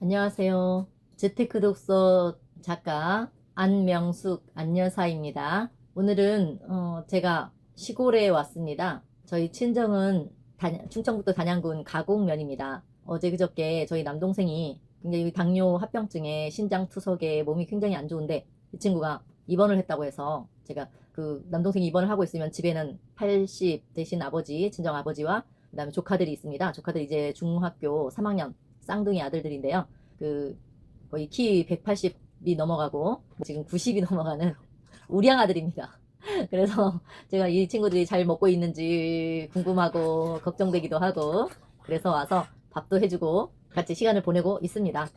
안녕하세요. 재테크 독서 작가 안명숙 안여사입니다. 오늘은 제가 시골에 왔습니다. 저희 친정은 충청북도 단양군 가곡면입니다. 어제 그저께 저희 남동생이 굉장히 당뇨 합병증에 신장투석에 몸이 굉장히 안 좋은데 이 친구가 입원을 했다고 해서 제가 그 남동생이 입원을 하고 있으면 집에는 80 대신 아버지, 친정 아버지와 그다음에 조카들이 있습니다. 조카들 이제 중학교 3학년 쌍둥이 아들들인데요. 그 거의 키 180이 넘어가고 지금 90이 넘어가는 우량 아들입니다. 그래서 제가 이 친구들이 잘 먹고 있는지 궁금하고 걱정되기도 하고 그래서 와서 밥도 해주고 같이 시간을 보내고 있습니다.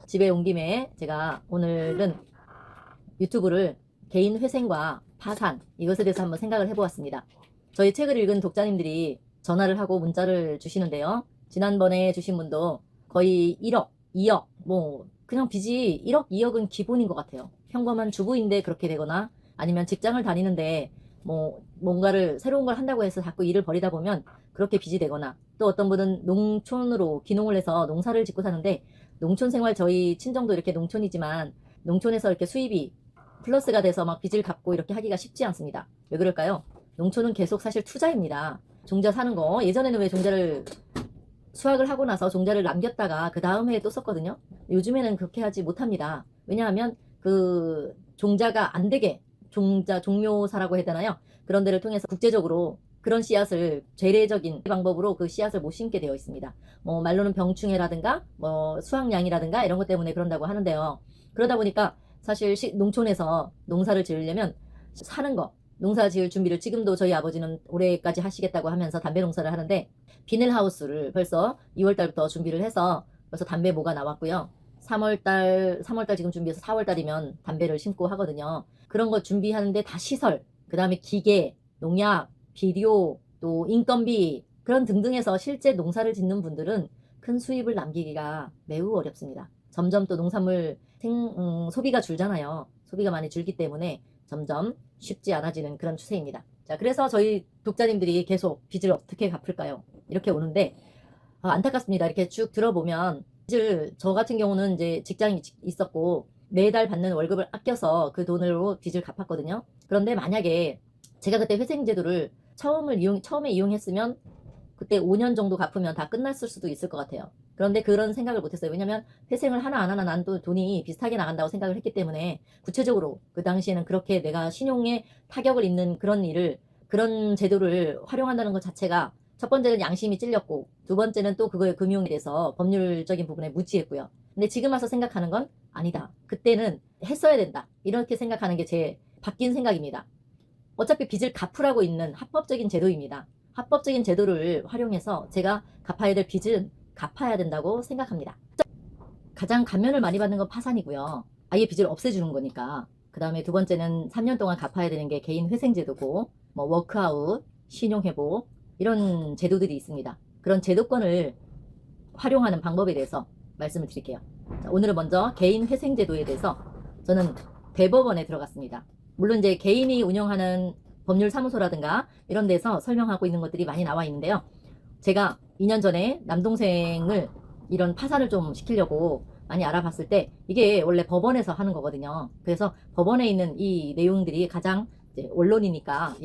집에 온 김에 제가 오늘은 유튜브를 개인 회생과 파산 이것에 대해서 한번 생각을 해보았습니다. 저희 책을 읽은 독자님들이 전화를 하고 문자를 주시는데요. 지난번에 주신 분도 거의 1억, 2억, 뭐 그냥 빚이 1억, 2억은 기본인 것 같아요. 평범한 주부인데 그렇게 되거나 아니면 직장을 다니는데 뭐 뭔가를 새로운 걸 한다고 해서 자꾸 일을 벌이다 보면 그렇게 빚이 되거나 또 어떤 분은 농촌으로 귀농을 해서 농사를 짓고 사는데 농촌 생활 저희 친정도 이렇게 농촌이지만 농촌에서 이렇게 수입이 플러스가 돼서 막 빚을 갚고 이렇게 하기가 쉽지 않습니다. 왜 그럴까요? 농촌은 계속 사실 투자입니다. 종자 사는 거 예전에는 왜 종자를 수확을 하고 나서 종자를 남겼다가 그 다음 해에 또 썼거든요. 요즘에는 그렇게 하지 못합니다. 왜냐하면 그 종자가 안 되게 종묘사라고 해야 되나요? 그런 데를 통해서 국제적으로 그런 씨앗을 재래적인 방법으로 그 씨앗을 못 심게 되어 있습니다. 뭐 말로는 병충해라든가 뭐 수확량이라든가 이런 것 때문에 그런다고 하는데요. 그러다 보니까 사실 농촌에서 농사를 지으려면 사는 거 농사 지을 준비를 지금도 저희 아버지는 올해까지 하시겠다고 하면서 담배 농사를 하는데 비닐하우스를 벌써 2월달부터 준비를 해서 벌써 담배 모가 나왔고요. 3월달 지금 준비해서 4월달이면 담배를 심고 하거든요. 그런 거 준비하는데 다 시설, 그 다음에 기계, 농약, 비료, 또 인건비 그런 등등해서 실제 농사를 짓는 분들은 큰 수입을 남기기가 매우 어렵습니다. 점점 또 농산물 소비가 줄잖아요. 소비가 많이 줄기 때문에 점점 쉽지 않아지는 그런 추세입니다. 자, 그래서 저희 독자님들이 계속 빚을 어떻게 갚을까요? 이렇게 오는데 안타깝습니다. 이렇게 쭉 들어보면 빚을 저 같은 경우는 이제 직장이 있었고 매달 받는 월급을 아껴서 그 돈으로 빚을 갚았거든요. 그런데 만약에 제가 그때 회생제도를 처음에 이용했으면 그때 5년 정도 갚으면 다 끝났을 수도 있을 것 같아요. 그런데 그런 생각을 못했어요. 왜냐면 회생을 하나 안 하나 난 또 돈이 비슷하게 나간다고 생각을 했기 때문에 구체적으로 그 당시에는 그렇게 내가 신용에 타격을 입는 그런 제도를 활용한다는 것 자체가 첫 번째는 양심이 찔렸고 두 번째는 또 그거의 금융에 대해서 법률적인 부분에 무지했고요. 근데 지금 와서 생각하는 건 아니다. 그때는 했어야 된다. 이렇게 생각하는 게 제 바뀐 생각입니다. 어차피 빚을 갚으라고 있는 합법적인 제도입니다. 합법적인 제도를 활용해서 제가 갚아야 될 빚은 갚아야 된다고 생각합니다. 가장 감면을 많이 받는 건 파산이고요. 아예 빚을 없애주는 거니까. 그 다음에 두 번째는 3년 동안 갚아야 되는 게 개인 회생제도고, 뭐 워크아웃, 신용회복 이런 제도들이 있습니다. 그런 제도권을 활용하는 방법에 대해서 말씀을 드릴게요. 자, 오늘은 먼저 개인 회생제도에 대해서 저는 대법원에 들어갔습니다. 물론 이제 개인이 운영하는 법률사무소라든가 이런 데서 설명하고 있는 것들이 많이 나와 있는데요. 제가 2년 전에 남동생을 이런 파산을 좀 시키려고 많이 알아봤을 때 이게 원래 법원에서 하는 거거든요. 그래서 법원에 있는 이 내용들이 가장 이제 원론이니까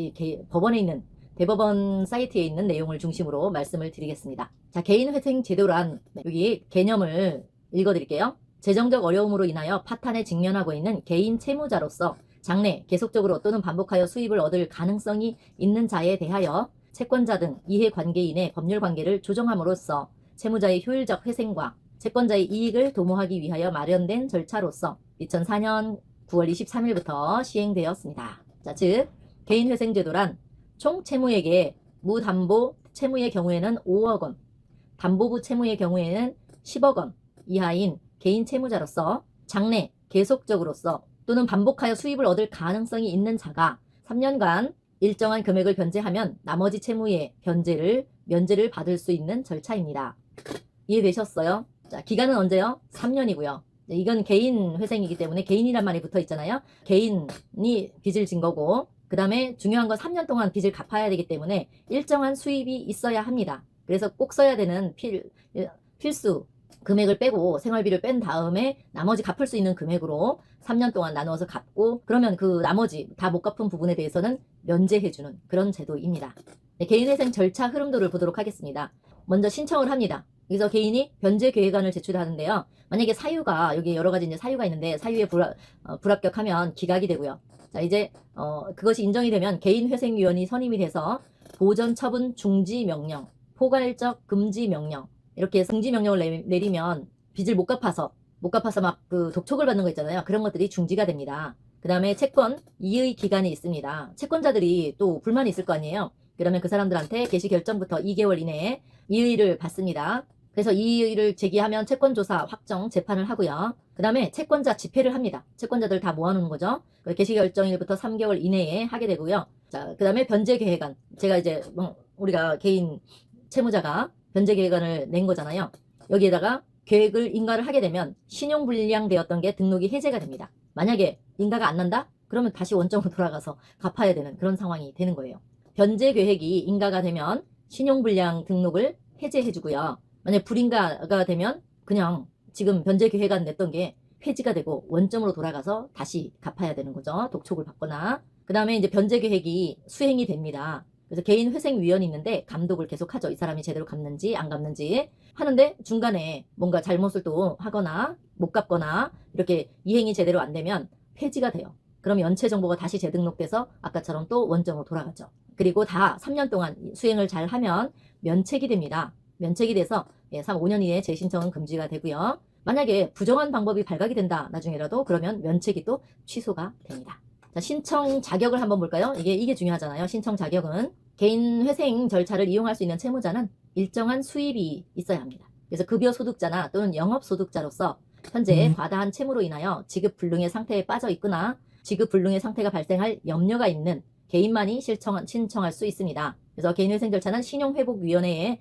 법원에 있는 대법원 사이트에 있는 내용을 중심으로 말씀을 드리겠습니다. 자, 개인회생 제도란 여기 개념을 읽어드릴게요. 재정적 어려움으로 인하여 파탄에 직면하고 있는 개인 채무자로서 장래 계속적으로 또는 반복하여 수입을 얻을 가능성이 있는 자에 대하여 채권자 등 이해관계인의 법률관계를 조정함으로써 채무자의 효율적 회생과 채권자의 이익을 도모하기 위하여 마련된 절차로서 2004년 9월 23일부터 시행되었습니다. 자, 즉 개인회생제도란 총 채무액의 무담보 채무의 경우에는 5억 원, 담보부 채무의 경우에는 10억 원 이하인 개인 채무자로서 장래 계속적으로서 또는 반복하여 수입을 얻을 가능성이 있는 자가 3년간 일정한 금액을 변제하면 나머지 채무의 면제를 받을 수 있는 절차입니다. 이해되셨어요? 자, 기간은 언제요? 3년이고요. 이건 개인 회생이기 때문에 개인이란 말이 붙어 있잖아요. 개인이 빚을 진 거고 그 다음에 중요한 건 3년 동안 빚을 갚아야 되기 때문에 일정한 수입이 있어야 합니다. 그래서 꼭 써야 되는 필수 금액을 빼고 생활비를 뺀 다음에 나머지 갚을 수 있는 금액으로 3년 동안 나누어서 갚고, 그러면 그 나머지 다 못 갚은 부분에 대해서는 면제해주는 그런 제도입니다. 네, 개인회생 절차 흐름도를 보도록 하겠습니다. 먼저 신청을 합니다. 여기서 개인이 변제계획안을 제출하는데요. 만약에 사유가, 여기 여러 가지 이제 사유가 있는데, 사유에 불합격하면 기각이 되고요. 자, 이제 그것이 인정이 되면 개인회생위원이 선임이 돼서 보전처분 중지명령, 포괄적 금지명령, 이렇게 승지명령을 내리면 빚을 못 갚아서 막 그 독촉을 받는 거 있잖아요. 그런 것들이 중지가 됩니다. 그 다음에 채권 이의 기간이 있습니다. 채권자들이 또 불만이 있을 거 아니에요. 그러면 그 사람들한테 개시 결정부터 2개월 이내에 이의를 받습니다. 그래서 이의를 제기하면 채권조사 확정 재판을 하고요. 그 다음에 채권자 집회를 합니다. 채권자들 다 모아놓는 거죠. 개시 결정일부터 3개월 이내에 하게 되고요. 자, 그 다음에 변제계획안. 제가 이제 우리가 개인 채무자가 변제계획안을 낸 거잖아요. 여기에다가 계획을 인가를 하게 되면 신용불량되었던 게 등록이 해제가 됩니다. 만약에 인가가 안 난다? 그러면 다시 원점으로 돌아가서 갚아야 되는 그런 상황이 되는 거예요. 변제계획이 인가가 되면 신용불량 등록을 해제해주고요. 만약 불인가가 되면 그냥 지금 변제계획안 냈던 게 폐지가 되고 원점으로 돌아가서 다시 갚아야 되는 거죠. 독촉을 받거나. 그 다음에 이제 변제계획이 수행이 됩니다. 그래서 개인회생위원이 있는데 감독을 계속 하죠. 이 사람이 제대로 갚는지 안 갚는지 하는데, 중간에 뭔가 잘못을 또 하거나 못 갚거나 이렇게 이행이 제대로 안 되면 폐지가 돼요. 그럼 연체 정보가 다시 재등록돼서 아까처럼 또 원점으로 돌아가죠. 그리고 다 3년 동안 수행을 잘 하면 면책이 됩니다. 면책이 돼서 5년 이내에 재신청은 금지가 되고요. 만약에 부정한 방법이 발각이 된다 나중에라도, 그러면 면책이 또 취소가 됩니다. 자, 신청 자격을 한번 볼까요? 이게 중요하잖아요. 신청 자격은 개인 회생 절차를 이용할 수 있는 채무자는 일정한 수입이 있어야 합니다. 그래서 급여 소득자나 또는 영업 소득자로서 현재 과다한 채무로 인하여 지급 불능의 상태에 빠져 있거나 지급 불능의 상태가 발생할 염려가 있는 개인만이 신청할 수 있습니다. 그래서 개인회생 절차는 신용회복위원회의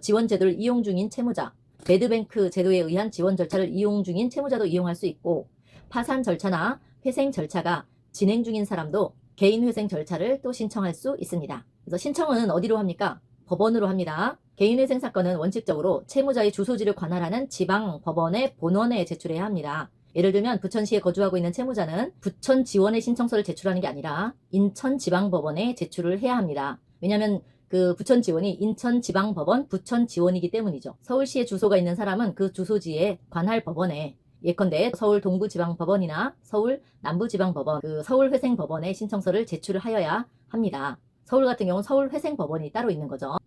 지원 제도를 이용 중인 채무자, 배드뱅크 제도에 의한 지원 절차를 이용 중인 채무자도 이용할 수 있고, 파산 절차나 회생 절차가 진행 중인 사람도 개인회생 절차를 또 신청할 수 있습니다. 그래서 신청은 어디로 합니까? 법원으로 합니다. 개인회생 사건은 원칙적으로 채무자의 주소지를 관할하는 지방법원의 본원에 제출해야 합니다. 예를 들면 부천시에 거주하고 있는 채무자는 부천지원에 신청서를 제출하는 게 아니라 인천지방법원에 제출을 해야 합니다. 왜냐하면 그 부천지원이 인천지방법원 부천지원이기 때문이죠. 서울시에 주소가 있는 사람은 그 주소지에 관할 법원에, 예컨대 서울 동부지방법원이나 서울 남부지방법원, 그 서울회생법원에 신청서를 제출을 하여야 합니다. 서울 같은 경우는 서울회생법원이 따로 있는 거죠.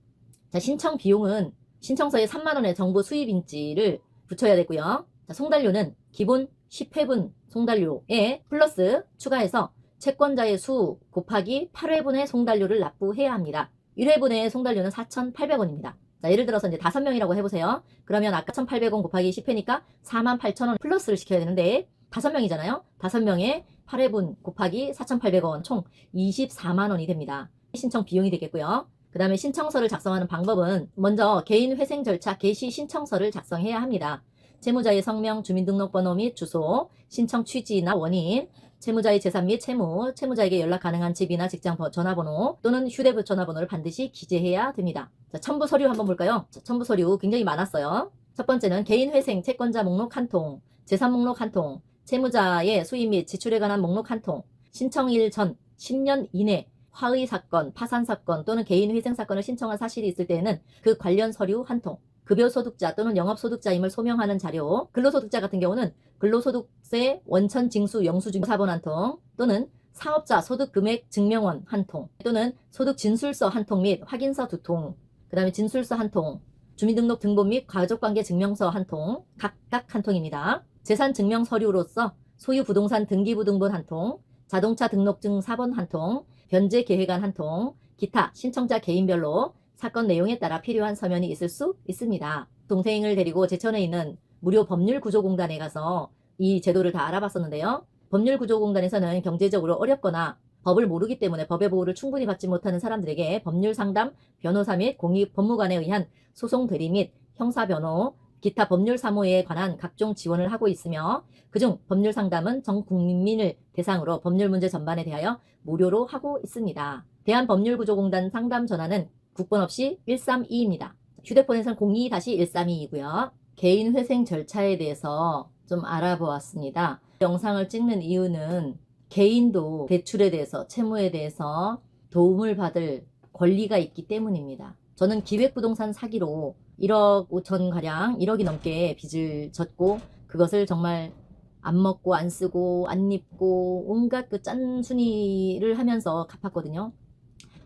자, 신청 비용은 신청서에 3만 원의 정부 수입인지를 붙여야 되고요. 자, 송달료는 기본 10회분 송달료에 플러스 추가해서 채권자의 수 곱하기 8회분의 송달료를 납부해야 합니다. 1회분의 송달료는 4,800원입니다. 자, 예를 들어서 이제 5명이라고 해보세요. 그러면 아까 1,800원 곱하기 10회니까 48,000원 플러스를 시켜야 되는데 5명이잖아요. 5명에 8회분 곱하기 4,800원 총 24만 원이 됩니다. 신청 비용이 되겠고요. 그 다음에 신청서를 작성하는 방법은 먼저 개인회생 절차 개시 신청서를 작성해야 합니다. 채무자의 성명, 주민등록번호 및 주소, 신청 취지나 원인, 채무자의 재산 및 채무, 채무자에게 연락 가능한 집이나 직장 전화번호 또는 휴대폰 전화번호를 반드시 기재해야 됩니다. 자, 첨부 서류 한번 볼까요? 자, 첨부 서류 굉장히 많았어요. 첫 번째는 개인회생 채권자 목록 한 통, 재산 목록 한 통, 채무자의 수입 및 지출에 관한 목록 한 통, 신청일 전 10년 이내 화의 사건, 파산 사건 또는 개인 회생 사건을 신청한 사실이 있을 때에는 그 관련 서류 한 통, 급여소득자 또는 영업소득자임을 소명하는 자료, 근로소득자 같은 경우는 근로소득세 원천 징수 영수증 사본 한 통, 또는 사업자 소득금액 증명원 한 통, 또는 소득 진술서 한 통 및 확인서 2통, 그 다음에 진술서 한 통, 주민등록 등본 및 가족관계 증명서 한 통, 각각 한 통입니다. 재산 증명 서류로서 소유 부동산 등기부등본 한 통, 자동차 등록증 4번 한 통, 변제 계획안 한 통, 기타 신청자 개인별로 사건 내용에 따라 필요한 서면이 있을 수 있습니다. 동생을 데리고 제천에 있는 무료 법률구조공단에 가서 이 제도를 다 알아봤었는데요. 법률구조공단에서는 경제적으로 어렵거나 법을 모르기 때문에 법의 보호를 충분히 받지 못하는 사람들에게 법률상담, 변호사 및 공익법무관에 의한 소송 대리 및 형사변호, 기타 법률사무에 관한 각종 지원을 하고 있으며, 그중 법률상담은 전 국민을 대상으로 법률 문제 전반에 대하여 무료로 하고 있습니다. 대한법률구조공단 상담 전화는 국번 없이 132입니다. 휴대폰에서는 02-132이고요. 개인 회생 절차에 대해서 좀 알아보았습니다. 영상을 찍는 이유는 개인도 대출에 대해서, 채무에 대해서 도움을 받을 권리가 있기 때문입니다. 저는 기획부동산 사기로 1억 5천 가량 1억이 넘게 빚을 졌고, 그것을 정말 안 먹고 안 쓰고 안 입고 온갖 그 짠순이를 하면서 갚았거든요.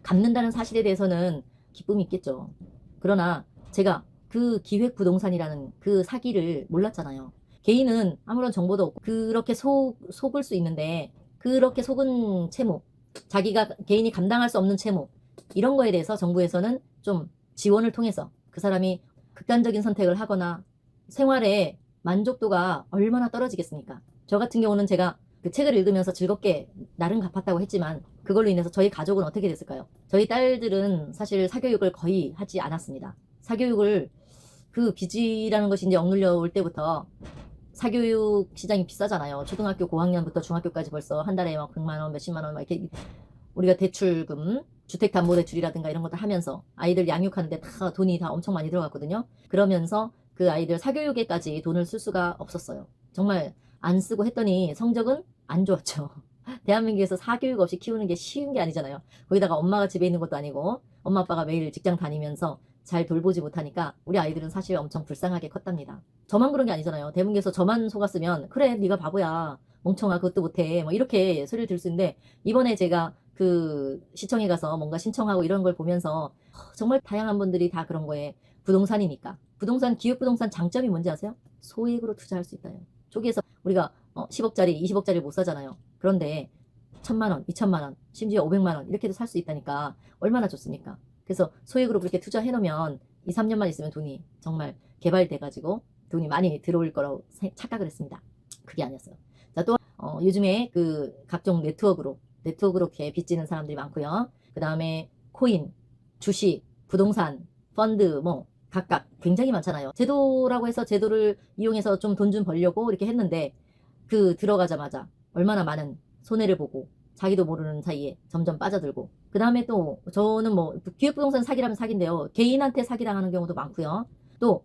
갚는다는 사실에 대해서는 기쁨이 있겠죠. 그러나 제가 그 기획부동산이라는 그 사기를 몰랐잖아요. 개인은 아무런 정보도 없고 그렇게 속을 수 있는데, 그렇게 속은 채무, 자기가 개인이 감당할 수 없는 채무, 이런 거에 대해서 정부에서는 좀 지원을 통해서 그 사람이 극단적인 선택을 하거나 생활의 만족도가 얼마나 떨어지겠습니까? 저 같은 경우는 제가 그 책을 읽으면서 즐겁게 나름 갚았다고 했지만, 그걸로 인해서 저희 가족은 어떻게 됐을까요? 저희 딸들은 사실 사교육을 거의 하지 않았습니다. 사교육을, 그 빚이라는 것이 이제 억눌려 올 때부터, 사교육 시장이 비싸잖아요. 초등학교 고학년부터 중학교까지 벌써 한 달에 막 100만 원, 몇십만 원, 막 이렇게 우리가 대출금, 주택담보대출이라든가 이런 것도 하면서 아이들 양육하는데 다 돈이 다 엄청 많이 들어갔거든요. 그러면서 그 아이들 사교육에까지 돈을 쓸 수가 없었어요. 정말 안 쓰고 했더니 성적은 안 좋았죠. 대한민국에서 사교육 없이 키우는 게 쉬운 게 아니잖아요. 거기다가 엄마가 집에 있는 것도 아니고 엄마 아빠가 매일 직장 다니면서 잘 돌보지 못하니까 우리 아이들은 사실 엄청 불쌍하게 컸답니다. 저만 그런 게 아니잖아요. 대문에서 저만 속았으면 그래 네가 바보야 멍청아 그것도 못해 뭐 이렇게 소리를 들을 수 있는데, 이번에 제가 그 시청에 가서 뭔가 신청하고 이런 걸 보면서 정말 다양한 분들이 다 그런 거에, 부동산이니까. 부동산, 기획부동산 장점이 뭔지 아세요? 소액으로 투자할 수 있다요. 초기에서 우리가 10억짜리, 20억짜리 못 사잖아요. 그런데 1,000만 원, 2,000만 원, 심지어 500만 원 이렇게도 살 수 있다니까 얼마나 좋습니까? 그래서 소액으로 그렇게 투자해 놓으면 2, 3년만 있으면 돈이 정말 개발돼가지고 돈이 많이 들어올 거라고 착각을 했습니다. 그게 아니었어요. 자, 또 요즘에 그 각종 네트워크로 이렇게 빚지는 사람들이 많고요. 그 다음에 코인, 주식, 부동산, 펀드 뭐 각각 굉장히 많잖아요. 제도라고 해서 제도를 이용해서 좀 돈 좀 벌려고 이렇게 했는데, 그 들어가자마자 얼마나 많은 손해를 보고 자기도 모르는 사이에 점점 빠져들고, 그 다음에 또 저는 뭐 기획부동산 사기라면 사기인데요. 개인한테 사기당하는 경우도 많고요. 또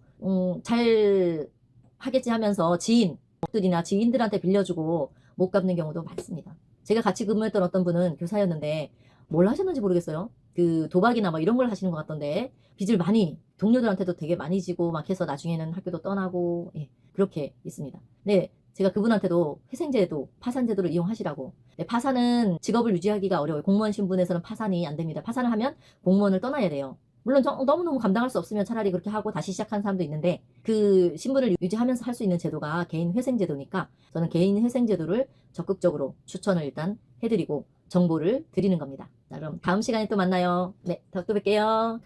잘 하겠지 하면서 지인들이나 지인들한테 빌려주고 못 갚는 경우도 많습니다. 제가 같이 근무했던 어떤 분은 교사였는데 뭘 하셨는지 모르겠어요. 그 도박이나 뭐 이런 걸 하시는 것 같던데, 빚을 많이 동료들한테도 되게 많이 지고 막 해서 나중에는 학교도 떠나고, 예, 그렇게 있습니다. 네, 제가 그분한테도 회생제도, 파산제도를 이용하시라고. 네, 파산은 직업을 유지하기가 어려워요. 공무원 신분에서는 파산이 안 됩니다. 파산을 하면 공무원을 떠나야 돼요. 물론 너무너무 감당할 수 없으면 차라리 그렇게 하고 다시 시작하는 사람도 있는데, 그 신분을 유지하면서 할 수 있는 제도가 개인 회생제도니까 저는 개인 회생제도를 적극적으로 추천을 일단 해드리고 정보를 드리는 겁니다. 자, 그럼 다음 시간에 또 만나요. 네, 또 뵐게요.